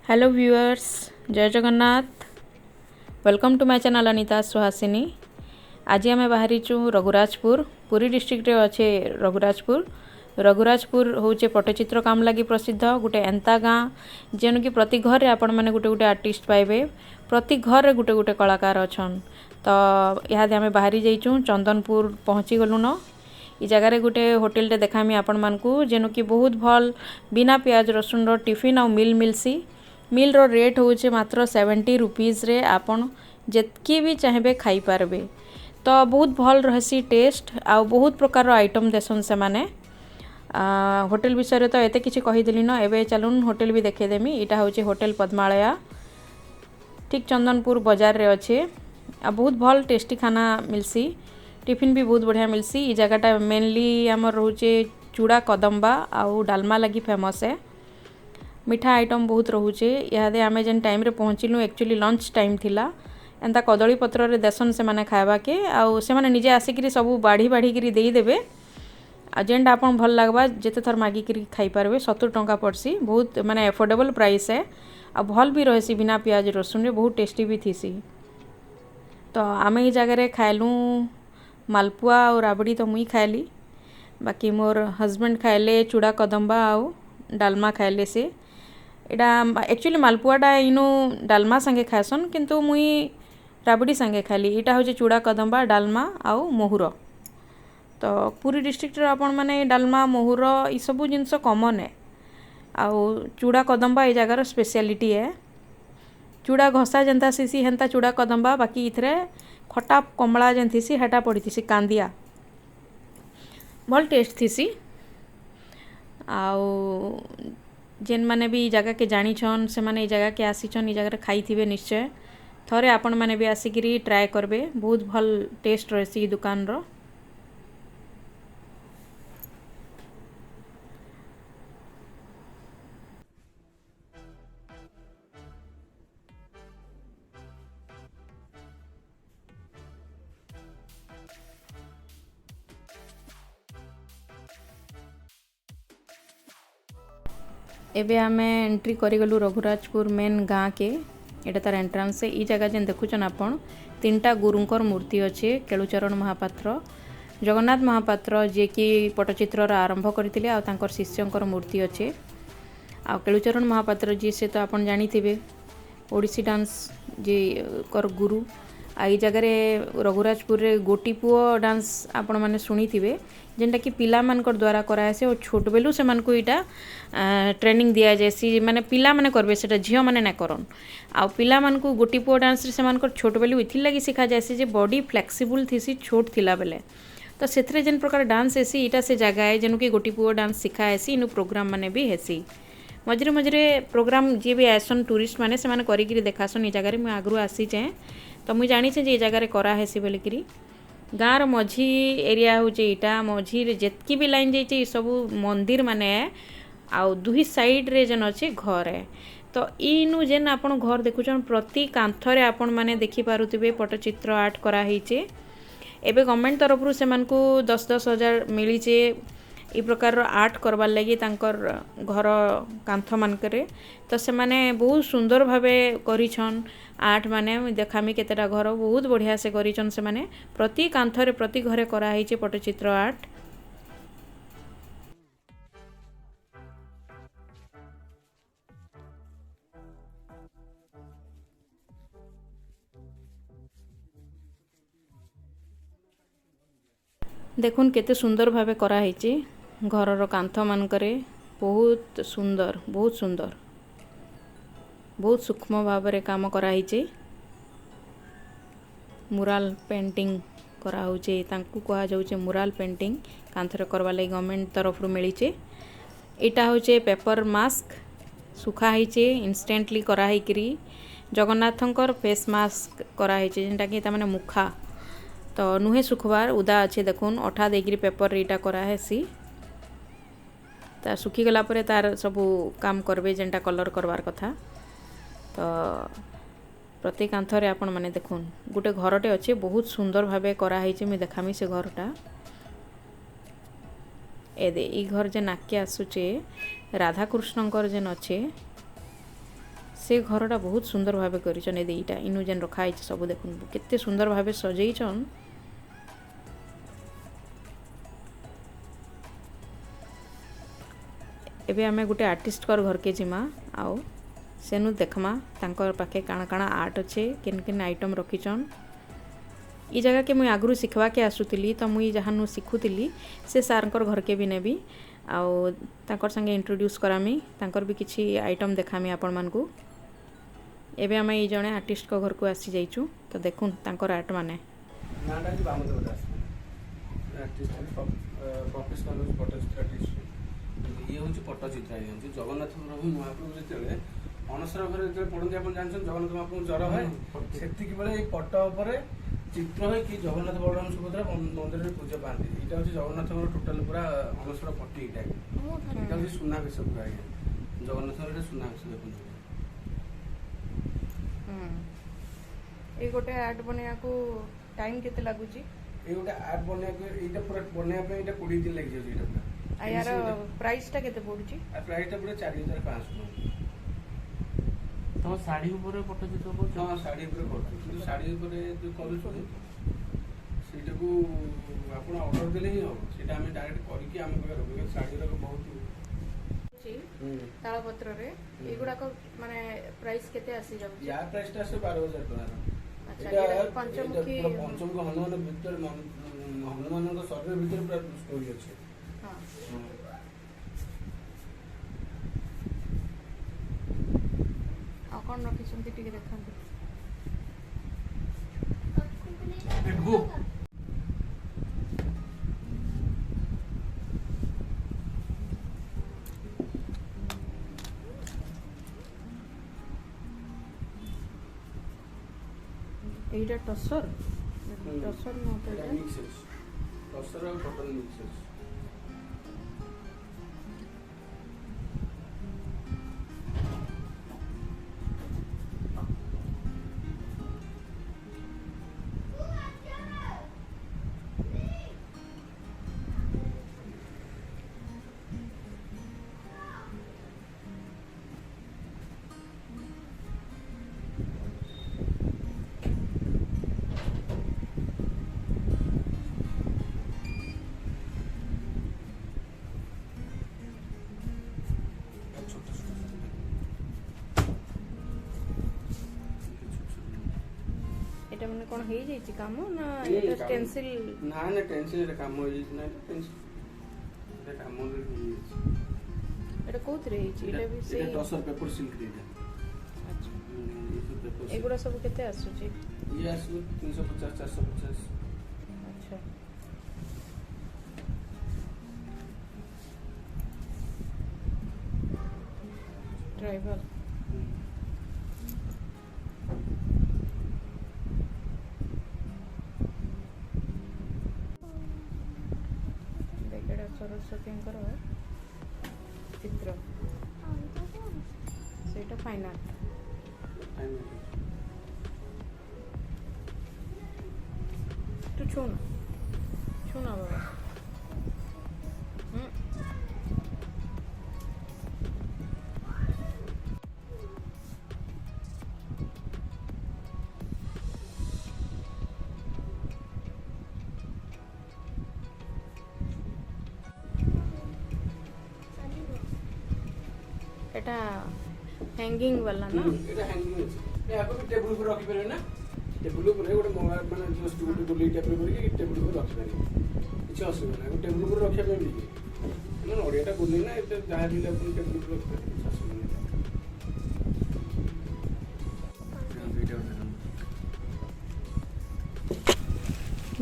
Hello viewers, जय Jagannath. Welcome to my channel Anita Suhasini. आज आम बाहरीचु रघुराजपुर, पुरी डिस्ट्रिक्ट रे अच्छे रघुराजपुर। रघुराजपुर हूँ पट्टचित्र काम लगी प्रसिद्ध गोटे एंता गाँ जेन कि प्रति घर आपण मैंने गोटे गोटे आर्टिस्ट पाइबे, प्रति घर गोटे गोटे कलाकार अच्छन। तो इहादे आम बाहरी जाइचु, चंदनपुर पहुँची गलु न। इ जगार गोटे होटेल टे देखामी आपण मानकू जेनु कि बहुत भल बिना प्याज रसुन रो टिफिन आ मिल मिलसी। मिल रो रेट होचे मात्र 70 रुपीज रे आपण जेतकी भी चाहेबे खाई पारबे। तो बहुत भल रहसी टेस्ट आ बहुत प्रकार आइटम देसन से माने। होटेल विषय तो एते किछि कहि देली न। एबे चलुन होटेल भी देखे देमी। इटा होचे होटेल पद्मालया, ठीक चंदनपुर बाजार रे अच्छे। आ बहुत भल टेस्टी खाना मिलसी, टिफिन भी बहुत बढ़िया मिलसी। इ जगहटा मेनली आमर रोचे चूड़ा कदम्बा आउ डालमा लगी फेमस है। मिठा आइटम बहुत रोचे। इहादे आमे जेन टाइम रे पहुँचिलु एक्चुअली लंच टाइम थिला। एंता कदली पत्र रे देसन से माने खाइबा के आउ से माने निजे आसिकरी सब बाढ़ी बाढ़ी करी देई देबे। आ जेनटा आपन भल लागबा जेते थर मागी करी खाई पारबे। 70 टंका पड़सी, बहुत माने एफोर्डेबल प्राइस है। आ भल भी रहसी बिना प्याज रसुन रे, बहुत टेस्टी भी थीसी। तो आमे ई जगह रे खाइलु मालपुआ और राबड़ी तो मुई खाइली, बाकी मोर हस्बैंड खाइले चूड़ा कदम्बा आउ डालमा खाइले से। एटा एक्चुअली मालपुआटा इनु डालमा संगे खाएसन, किंतु मुई राबड़ी संगे खाली। इटा होचे चूड़ा कदम्बा डालमा आउ मोहुर। तो पूरी डिस्ट्रिक्ट रे आपण माने डालमा मोहुर ई सबु जिंस कॉमन है। आउ चूड़ा कदम्बा ई जगार स्पेशलिटी है। चूड़ा घसा जेंता सीसी हेंता चूड़ा कदम्बा, बाकी इथरे खटा कमला जेन थीसी हेटा पड़ी थीसी कांदिया, भल टेस्ट थीसी। आउ जेन माने भी जगह के जानी छन से माने जगह के आसी छन, ई जगह खाई थिबे निश्चय। थरे आपण माने भी आसिकरी ट्राए करबे, बहुत भल टेस्ट रहसी दुकान रो। एबे आमे एंट्री करी गलु रघुराजपुर मेन गाँ के। एटा तार एंट्रांस है। ई जगह जेन देखुछन आपण तीनटा गुरुंकर मूर्ति अच्छे। केलुचरण महापात्र, जगन्नाथ महापात्र जे कि पट्टचित्र आरंभ करथिले, आ तांकर शिष्यंकर मूर्ति अच्छे। आ केलुचरण महापात्र जी से तो आपण जानी थिबे ओडिसी डांस जे कर गुरु। आ ई जगह रे रघुराजपुर रे गोटी पुओ डांस आपण माने सुनी थिबे, जेनटा कि पिला मानकर द्वारा कराएसे। और छोट बेलू से मानकू इटा ट्रेनिंग दिया जायसी, माने पिला माने करबे, सेटा झियो माने ना करन। आ पिला मानकू गोटी पुओ डांस रे से मानकर छोट बेलू इथि लागि सिखा जायसी जे बॉडी फ्लेक्सिबल थिसी छोट थिला बेले। तो सेथरे जेन प्रकार डांस हेसी इटा से जगह है जेनु कि गोटी पुओ डांस सिखा हेसी। इनु प्रोग्राम माने भी हेसी। मझे मझे प्रोग्राम जी भी आसन टूरिस्ट माने से माने करिकिरी देखासन। ई जगह रे मैं आगरू आसी चे, तो मुझे जानी जे ई जगह रे करा हेसी बोलिकिरी। गाँर मझी एरिया होचे इटा। मझी रे जेतकी भी लाइन जाइचे ई सब मंदिर माने आउ दुही साइड रे जेन अच्छे घर है। तो इनु जेन आपण घर देखुछन प्रति कांथरे आपण माने देखि पारुथिबे पट्टचित्र आर्ट करा हिचे। एबे गवर्नमेंट तरफ रु से मानकू 10-10 हजार मिली चे ई प्रकार आर्ट करबार लगी तांकर घर कांथ मानकरे। तो से माने बहुत सुंदर भावे करिछन आर्ट माने। देखामी केतेटा घर बहुत बढ़िया से करिछन से माने। प्रति कांथरे प्रति घरे करा हिचे पट्टचित्र आर्ट। देखुन केते सुंदर भावे करा हिचे घरर कांथ मानकरे। बहुत सुंदर, बहुत सुंदर, बहुत सूक्ष्म भाव काम करा हिचे। मुराल पेंटिंग करा होचे, तांकू कहा जाउचे मुराल पेंटिंग। कांथरे करबा लागि गवर्नमेंट तरफ रु मिली चे। एटा होचे पेपर मास्क सुखा हिचे इंस्टेंटली करा हिकरी। जगन्नाथंकर फेस मास्क करा हिचे, जेनटा कि ता माने मुखा तो नुहे सुखबार उदा अच्छे। देखुन अठा देगिरी पेपर इटा करा हेसी। ता सुखी गला परे तार सबू काम करबे जेनटा कलर करवार कथा। तो प्रति कांथरे आपण माने देखुन गोटे घरटे अच्छे, बहुत सुंदर भावे करा हिचे। मैं देखामी से घरटा। ए दे ई घर जे नाके आसुचे राधाकृष्णंकर जेन अच्छे से घरटा बहुत सुंदर भाव कर दीटा इनु जेन रखाई सब देखुन केते सुंदर भाव सजैछन। एबे आमे गुटे आर्टिस्ट कर घर के जिमा आओ सेनु देखमा तांकर पाखे काଣା काଣା आर्ट अच्छे केन केन आइटम रखीचन। ई जगह के मुई आगु शिखवा के आसुतिली तो मुई जहानु शिखुतिली से सारंकर घर के भी नेबी आओ तांकर संगे इंट्रोड्यूस करामी तांकर भी किछि आइटम देखामी आपण मानकू। एबे आमे ई जणे आर्टिस्ट को घर को आसी जाइछु तो देखुन तांकर आर्ट माने नाटा जी बामदेव दास आर्टिस्ट प्रोफेशनल फोटोग्राफर आर्टिस्ट ये हूँ पट्टचित्र ये जगन्नाथ प्रभु महाप्रभु जो अनसर घर जो पढ़ते आप जानते जगन्नाथ महाप्रभु ज्वर है से बेले पट्ट उपर चित्र है कि जगन्नाथ बलराम सुभद्रा मंदिर में पूजा पाती यहाँ हूँ जगन्नाथ टोटाल पूरा अनसर पट्टी यहाँ हूँ सुनावेश पूरा आज्ञा जगन्नाथ सुनावेश देखते ये गोटे आर्ट बनया को टाइम केते लागुची ये गोटे आर्ट बनया पूरा बनया 20 दिन लग जाए पूरा यार प्राइस टा केते पडुची प्राइस टा पूरा 4500 तो साड़ी ऊपर पट्टचित्र कर हाँ साड़ी ऊपर कर साड़ी ऊपर जो करूँ ସେଇଟା କୁ ଆପଣ ଅର୍ଡର ଦେଲେ ହିଁ ହେବ ସେଇଟା ଆମେ ଡାଇରେକ୍ଟ କରିକି ଆମ ପାଖରେ ରଖିବୁ ଶାଢ଼ୀର ବହୁତ ତାଳ ପତ୍ରରେ ଏଗୁଡାକ ମାନେ ପ୍ରାଇସ୍ କେତେ ଆସି ଯାଉଛି ୟା ପ୍ରାଇସ୍ ଟା ଆସେ 12000 ଟଙ୍କା ଆଚ୍ଛା ଏଟା ପଞ୍ଚମୁଖୀ ହନୁମାନ ଭିତରେ ହନୁମାନଙ୍କ ଶରୀର ଭିତରେ ପୁରା ଷ୍ଟୋରି ଅଛି ହଁ ଆଉ କ'ଣ ରଖିଛନ୍ତି ଟିକେ ଦେଖନ୍ତୁ এইটা টসর টসর মতো এটা মিক্সেস টসর আর কটন মিক্সেস এটা মানে কোন হই যাইছি কাম না এটা স্টেনসিল না না টেনসিল এটা কাম হই যাইছি না টেনসিল এটা কাম হই যাইছি এটা কোথরে হইছি এটা भी এটা টসর পেপার সিল্ক দিটা আচ্ছা এই সব পেপার এগুলা সব কেতে আসুছি ये আসু 350 450 আচ্ছা ट्राइबल देखड़ा सरस्वती चित्र सेटा फाइन आर्ट तू छूना छूना बाबा এটা হ্যাঙ্গিং वाला ना এটা হ্যাঙ্গিং আছে এ আপনি টেবিল উপর রাখি পারে না টেবিল উপরে গোটে মোবাইল মানে জস্ট গোটে গুলি টাইপ করি টেবিল উপর রাখি পারে কিছু অসুবিধা নাই টেবিল উপর রাখিয়া পারে মানে ওড়িয়াটা গুলি না এটা যাହା ବି আপনি টেবিল উপর রাখি পারে কিছু অসুবিধা নাই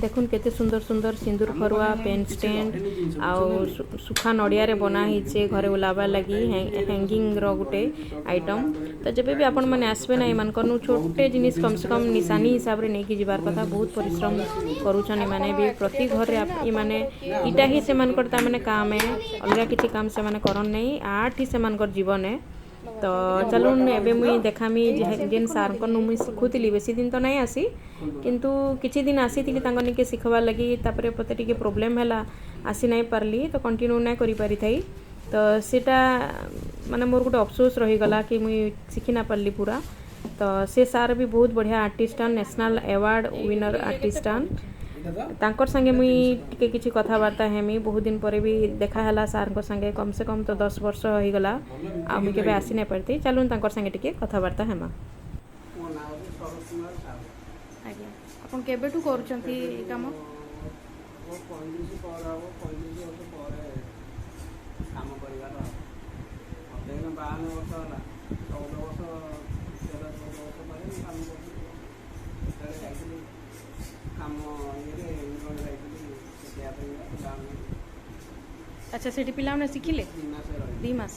देखुन केते सुंदर सुंदर सिंदूर फरुआ पेन स्टैंड आउ सुखा नड़िया रे बना हिचे घरे उलाबा लगी हैंगिंग रो गुटे आइटम तो जब भी आपण माने आसबे ना मान कनु छोटे जिनिस कम से कम निशानी हिसाब रे नहीं कि जिबार कथा बहुत परिश्रम करूछन माने भी प्रति घर रे ई माने इटा ही से मान करता माने काम है अलगा किछि काम से माने करन नहीं आठ ही से मान कर जीवन है तो चलून एबे मुई देखामी जेन सार को मुई शिखुतिली बेसी दिन तो नहीं आसी किंतु किछि दिन आसी तिली तांको निके सिखबा लगी तापरे पते टिके प्रॉब्लम हैला आसी नहीं पारली तो कंटिन्यू नहीं करि पारि थाई तो सेटा माने मोर गोटे अफसोस रहीगला कि मुई शिखी ना पारली पूरा। तो से सार भी बहुत बढ़िया आर्टिस्टान, नेशनल अवार्ड विनर आर्टिस्टान। तांकर संगे मुई टिके किछि कथबार्ता हेमी, बहुत दिन पर भी देखा हला सार को संगे, कम से कम तो 10 वर्ष हो गला आ मुई केबे आसी नै परती। चलून तांकर संगे टिके कथबार्ता हेमा। ମୋ ନାଁ ହେଉଛି ଶରତ କୁମାର ସାହୁ। आज्ञा आपण केबेटू करूछंती ई काम? ମୋ 35 ପରେ ହେବ, 35 ବର୍ଷ ପରେ କାମ କରିବାର। ମୋତେ ଏଇନା 52 ବର୍ଷ ହେଲା, 14 ବର୍ଷ 13-14 ବର୍ଷ ପରେ ମୁଁ କାମ କରୁଛି। ସେତେବେଳେ ଯାଇଥିଲି କାମ ଇଏରେ ଇଂଲଣ୍ଡ ଯାଇଥିଲି ଶିଖିବା ପାଇଁ ପିଲାମାନେ। अच्छा सेठी पिलाउने सिखिले 3 ମାସ ରହିଲି। 2 मास।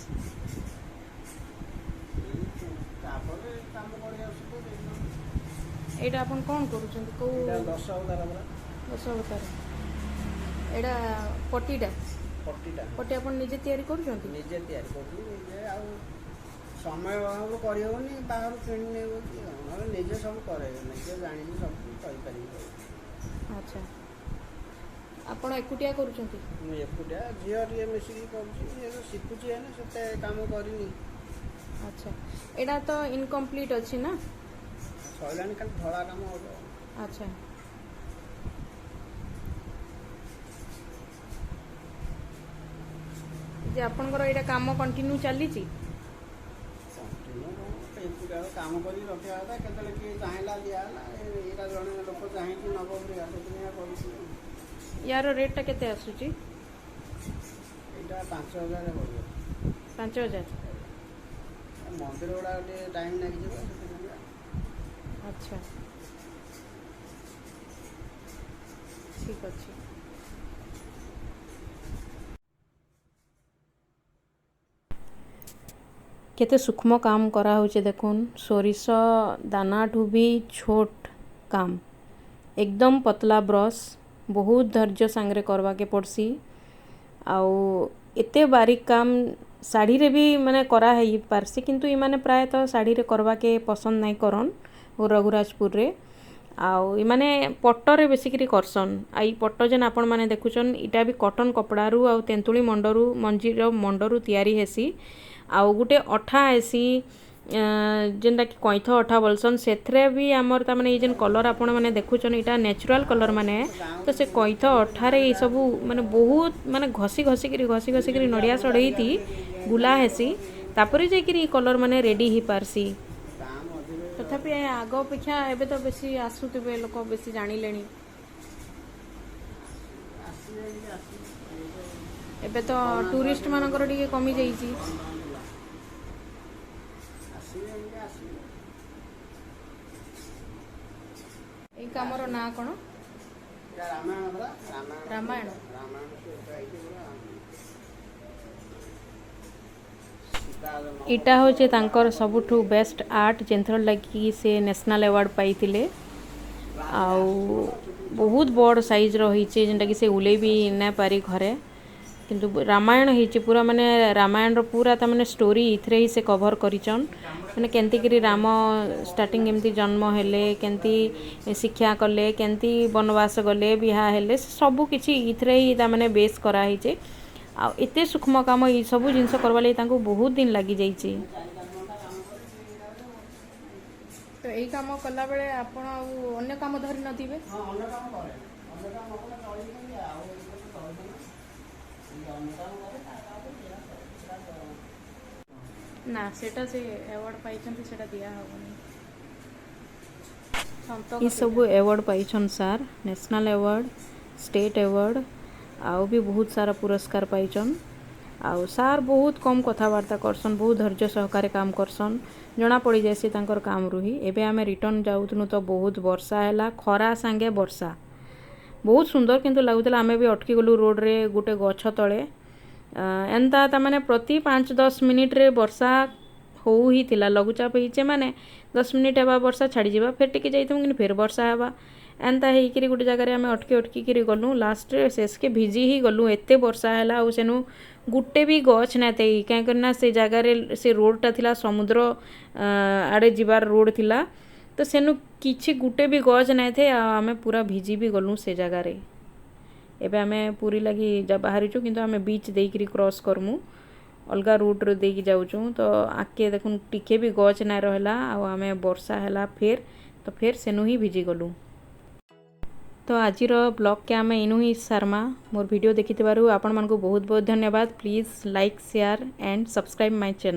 ତାପରେ କାମ କରି ଆସୁଛୁ। एटा आपण कोन करूछंती को? ଏଇଟା 10 ଅବତାର ପରା, 10 अवतार। एटा पट्टीटा ପଟ୍ଟିଟା पट्टी आपण निजे तयारी करूछंती? ନିଜେ ତିଆରି କରୁଛୁ। ନିଜେ ଆଉ ସମୟ ଅଭାବ କରିହେବନି, ବାହାରୁ କିଣି ନେବ କି ନହେଲେ ନିଜେ ସବୁ କରେ, ନିଜେ ଜାଣିକି ସବୁ କରିପାରିବି। अच्छा आपण एकुटिया करूछंती? ମୁଁ ଏକୁଟିଆ, ଝିଅ ଟିକେ ମିଶିକି କରୁଛି। ଝିଅ ତ ଶିଖୁଛି ହେଲେ ସେତେ କାମ କରିନି। अच्छा एटा तो इनकम्प्लीट अछि ना? ସରିଲାଣି, ଖାଲି ଧଳା କାମ ହବ। अच्छा जे आपनकर एटा काम कंटिन्यू चलीची? କଣ୍ଟିନ୍ୟୁ ଏକୁଟିଆ କାମ କରି ରଖିବା କଥା। କେତେବେଳେ କିଏ ଚାହିଁଲା ଦିଆହେଲା, ଏଇଟା ଜଣେ ଲୋକ ଚାହିଁକି ନେବ ବୋଲି ସେଥିପାଇଁ କରୁଛି। यार रेट टा केते आसुची? ଏଇଟା 5000 ପଡ଼ିବ। 5000। ମନ୍ଦିର ଗୁଡ଼ା ଟିକେ ଟାଇମ୍ ଲାଗିଯିବ ସେଥିପାଇଁ। अच्छा ठीक अच्छे। केते सूक्ष्म काम करा होचे देखुन। सोरिष दानाठू भी छोट काम, एकदम पतला ब्रश, बहुत धैर्य सांगरे करवा के पड़सी। आउ एते बारीक काम साड़ी रे भी माने करा है पारसी, किंतु ई माने प्राय तो साड़ी रे करवा के पसंद नहीं करन रघुराजपुर रे। आउ ई माने पट्टरे बेसिकरी करसन। आई पट्ट जेन आपण माने देखुचन, इटा भी कॉटन कपड़ारू आउ तेंतुली मंडरू मंजीर मंडरू तैयारी हेसी। आउ गुटे अठा हेसी जेनटा कि कइथ अठा बोलसन। सेथरे भी हमर ता माने ई जेन कलर आपण माने देखुचन, इटा नेचुरल कलर माने। तो से कइथ अठारे ई सब माने बहुत माने घसी घसी करी नडिया सड़ेईती गुला हेसी, तापरे जे कि कलर माने रेडी ही पारसी। तथापि आग अपेक्षा एबे तो बेसी आसुतबे, लोक बेसी जानि लेनी। एबे तो टूरिस्ट मानकर टिके कमी जाईची। এই কামর না কোন? ରାମାୟଣ ପରା, ରାମାୟଣ। ରାମାୟଣ इटा होचे तांकर सबुठु बेस्ट आर्ट, जेंथर लगी से नेशनल अवार्ड पाइथिले। आउ बहुत बड़ साइज रहीचे, जेंटा कि से उले भी ना पारी घरे। किंतु रामायण हिचे पूरा, माने रामायण रो पूरा ता माने स्टोरी इथरे ही से कवर करिचन। माने केंती करी राम स्टार्टिंग एमती जन्म हेले, केंती शिक्षा कले, केंती वनवास गले, बिहा हेले, सबु किछि इथरे ही ता माने बेस करा हिचे। आ एते सूक्ष्म काम ई सब जिनस करवा ले तांको बहुत दिन लागि जाईची। तो एई काम कला बेले आपण अन्य काम धरि नथिबे? ଅନ୍ୟ କାମ କରେ, ଅନ୍ୟ କାମ କଲେ ଚଳିଯିବି। ଆଉ ना सेटा से अवार्ड पाइछन, सेटा दिया होबनी। ई सब अवार्ड पाइछन सार, नेशनल अवार्ड, स्टेट अवार्ड, आउ भी बहुत सारा पुरस्कार पाइछन। आउ सार बहुत कम कथबार्ता करसन, बहुत धैर्य सहकारे काम करसन, जना पड़ी जासी तांकर काम रुही। एबे आमे रिटर्न जाउतनु तो बहुत वर्षा हैला, खरा संगे वर्षा बहुत सुंदर, किंतु लागुतला आमे भी अटकी गलु रोड रे गुटे गछ तळे। एंता ता माने प्रति 5-10 मिनिट रे वर्षा हो ही थिला। लघुचाप हिचे माने 10 मिनिट हेबा वर्षा छाड़ी जिबा, फेर टिके जाइतम कि फेर वर्षा हेबा। एंता हेई करी गुटे जगह रे आमे अटकी करी गलु। लास्ट रे शेष के भिजी ही गलु, एते वर्षा हैला। आ सेनु गुटे भी गछ नाते, काहे करना से जगह रे से रोड ता थिला समुद्र आड़े जिबार रोड थिला। तो सेनु किछि गुटे भी गछ नाय थे। आमे पूरा भिजी भी गलु से जगह रे। एबे आमे पूरी लगी जा बाहरी छु, किंतु आमे बीच देई करी क्रॉस करमु। अलगा रूट रो देकी जाऊँ तो आगे देखुन टिके भी गच ना रहला आमे वर्षा हैला तो फिर सेनु ही भिजी गलु। तो आजिर ब्लॉग के आमे इनु ही सारमा। मोर वीडियो देखिथिबारु आपण मानकु बहुत बहुत धन्यवाद। Please like share and subscribe my channel.